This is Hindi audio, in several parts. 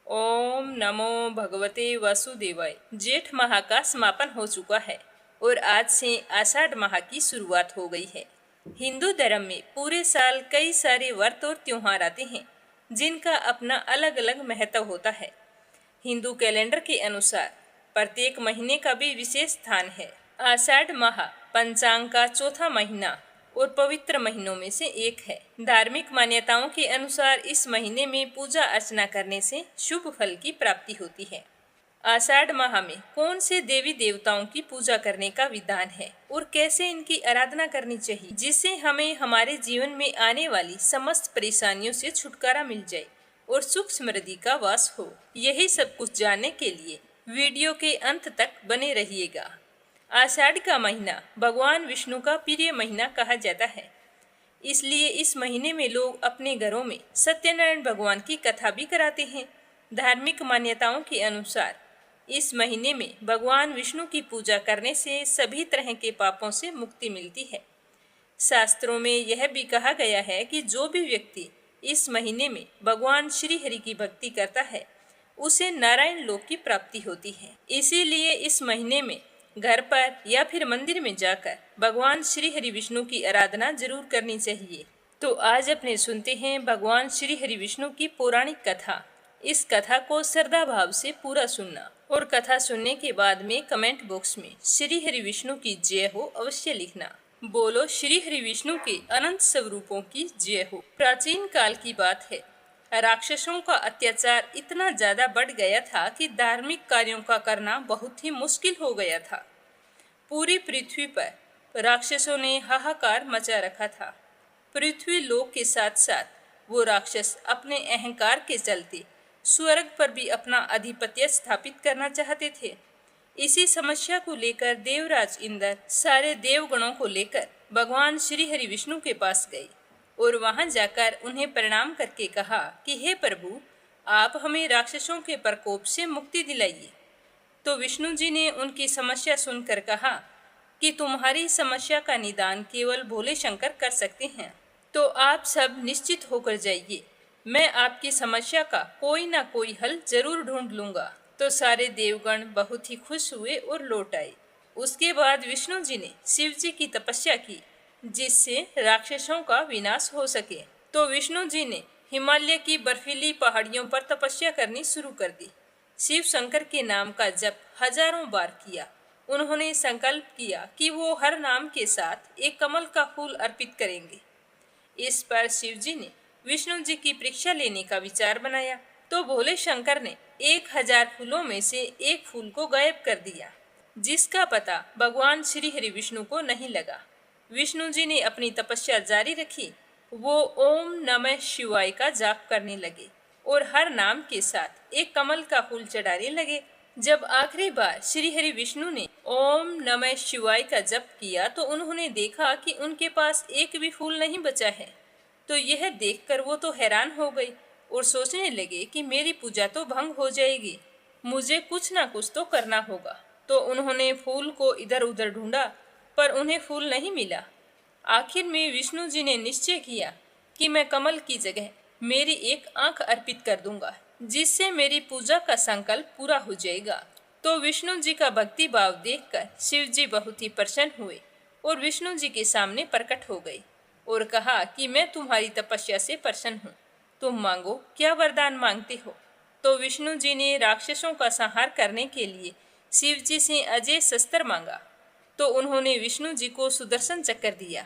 ओम नमो भगवते वासुदेवाय। जेठ माह का समापन हो चुका है और आज से आषाढ़ माह की शुरुआत हो गई है। हिंदू धर्म में पूरे साल कई सारे व्रत और त्योहार आते हैं जिनका अपना अलग अलग महत्व होता है। हिंदू कैलेंडर के अनुसार प्रत्येक महीने का भी विशेष स्थान है। आषाढ़ माह पंचांग का चौथा महीना और पवित्र महीनों में से एक है। धार्मिक मान्यताओं के अनुसार इस महीने में पूजा अर्चना करने से शुभ फल की प्राप्ति होती है। आषाढ़ माह में कौन से देवी देवताओं की पूजा करने का विधान है और कैसे इनकी आराधना करनी चाहिए, जिससे हमें हमारे जीवन में आने वाली समस्त परेशानियों से छुटकारा मिल जाए और सुख समृद्धि का वास हो। यही सब कुछ जानने के लिए वीडियो के अंत तक बने रहिएगा। आषाढ़ का महीना भगवान विष्णु का प्रिय महीना कहा जाता है, इसलिए इस महीने में लोग अपने घरों में सत्यनारायण भगवान की कथा भी कराते हैं। धार्मिक मान्यताओं के अनुसार इस महीने में भगवान विष्णु की पूजा करने से सभी तरह के पापों से मुक्ति मिलती है। शास्त्रों में यह भी कहा गया है कि जो भी व्यक्ति इस महीने में भगवान श्री हरि की भक्ति करता है उसे नारायण लोक की प्राप्ति होती है। इसीलिए इस महीने में घर पर या फिर मंदिर में जाकर भगवान श्री हरि विष्णु की आराधना जरूर करनी चाहिए। तो आज अपने सुनते हैं भगवान श्री हरि विष्णु की पौराणिक कथा। इस कथा को श्रद्धा भाव से पूरा सुनना और कथा सुनने के बाद में कमेंट बॉक्स में श्री हरि विष्णु की जय हो अवश्य लिखना। बोलो श्री हरि विष्णु के अनंत स्वरूपों की जय हो। प्राचीन काल की बात है, राक्षसों का अत्याचार इतना ज्यादा बढ़ गया था कि धार्मिक कार्यों का करना बहुत ही मुश्किल हो गया था। पूरी पृथ्वी पर राक्षसों ने हाहाकार मचा रखा था। पृथ्वी लोक के साथ साथ वो राक्षस अपने अहंकार के चलते स्वर्ग पर भी अपना आधिपत्य स्थापित करना चाहते थे। इसी समस्या को लेकर देवराज इंद्र सारे देवगणों को लेकर भगवान श्री हरि विष्णु के पास गए और वहां जाकर उन्हें प्रणाम करके कहा कि हे प्रभु, आप हमें राक्षसों के प्रकोप से मुक्ति दिलाइए। तो विष्णु जी ने उनकी समस्या सुनकर कहा कि तुम्हारी समस्या का निदान केवल भोले शंकर कर सकते हैं, तो आप सब निश्चित होकर जाइए, मैं आपकी समस्या का कोई ना कोई हल जरूर ढूंढ लूंगा। तो सारे देवगण बहुत ही खुश हुए और लौट आए। उसके बाद विष्णु जी ने शिव जी की तपस्या की जिससे राक्षसों का विनाश हो सके। तो विष्णु जी ने हिमालय की बर्फीली पहाड़ियों पर तपस्या करनी शुरू कर दी। शिव शंकर के नाम का जप हजारों बार किया। उन्होंने संकल्प किया कि वो हर नाम के साथ एक कमल का फूल अर्पित करेंगे। इस पर शिव जी ने विष्णु जी की परीक्षा लेने का विचार बनाया। तो भोले शंकर ने 1000 फूलों में से एक फूल को गायब कर दिया, जिसका पता भगवान श्री हरि विष्णु को नहीं लगा। विष्णु जी ने अपनी तपस्या जारी रखी। वो ओम नमः शिवाय का जाप करने लगे और हर नाम के साथ एक कमल का फूल चढ़ाने लगे। जब आखिरी बार श्री हरि विष्णु ने ओम नमः शिवाय का जप किया तो उन्होंने देखा कि उनके पास एक भी फूल नहीं बचा है। तो यह देखकर वो तो हैरान हो गई और सोचने लगे कि मेरी पूजा तो भंग हो जाएगी, मुझे कुछ ना कुछ तो करना होगा। तो उन्होंने फूल को इधर उधर ढूंढा पर उन्हें फूल नहीं मिला। आखिर में विष्णु जी ने निश्चय किया कि मैं कमल की जगह मेरी एक आंख अर्पित कर दूंगा, जिससे मेरी पूजा का संकल्प पूरा हो जाएगा। तो विष्णु जी का भक्ति भाव देखकर शिव जी बहुत ही प्रसन्न हुए और विष्णु जी के सामने प्रकट हो गए और कहा कि मैं तुम्हारी तपस्या से प्रसन्न हूँ, तुम मांगो, क्या वरदान मांगते हो। तो विष्णु जी ने राक्षसों का संहार करने के लिए शिव जी से अजय शस्त्र मांगा। तो उन्होंने विष्णु जी को सुदर्शन चक्र दिया।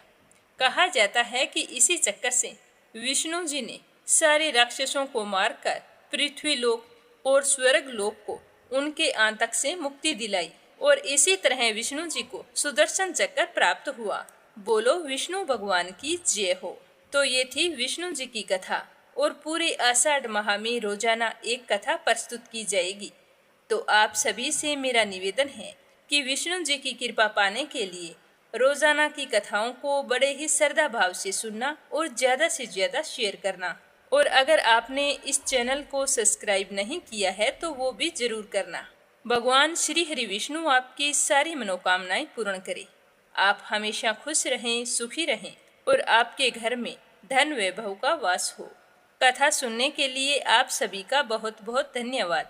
कहा जाता है कि इसी चक्कर से विष्णु जी ने सारे राक्षसों को मारकर पृथ्वी लोक और स्वर्ग लोक को उनके आतंक से मुक्ति दिलाई और इसी तरह विष्णु जी को सुदर्शन चक्र प्राप्त हुआ। बोलो विष्णु भगवान की जय हो। तो ये थी विष्णु जी की कथा और पूरे आषाढ़ माह में रोजाना एक कथा प्रस्तुत की जाएगी। तो आप सभी से मेरा निवेदन है कि विष्णु जी की कृपा पाने के लिए रोजाना की कथाओं को बड़े ही श्रद्धा भाव से सुनना और ज्यादा से ज्यादा शेयर करना। और अगर आपने इस चैनल को सब्सक्राइब नहीं किया है तो वो भी जरूर करना। भगवान श्री हरि विष्णु आपकी सारी मनोकामनाएं पूर्ण करे। आप हमेशा खुश रहें, सुखी रहें और आपके घर में धन वैभव का वास हो। कथा सुनने के लिए आप सभी का बहुत बहुत धन्यवाद।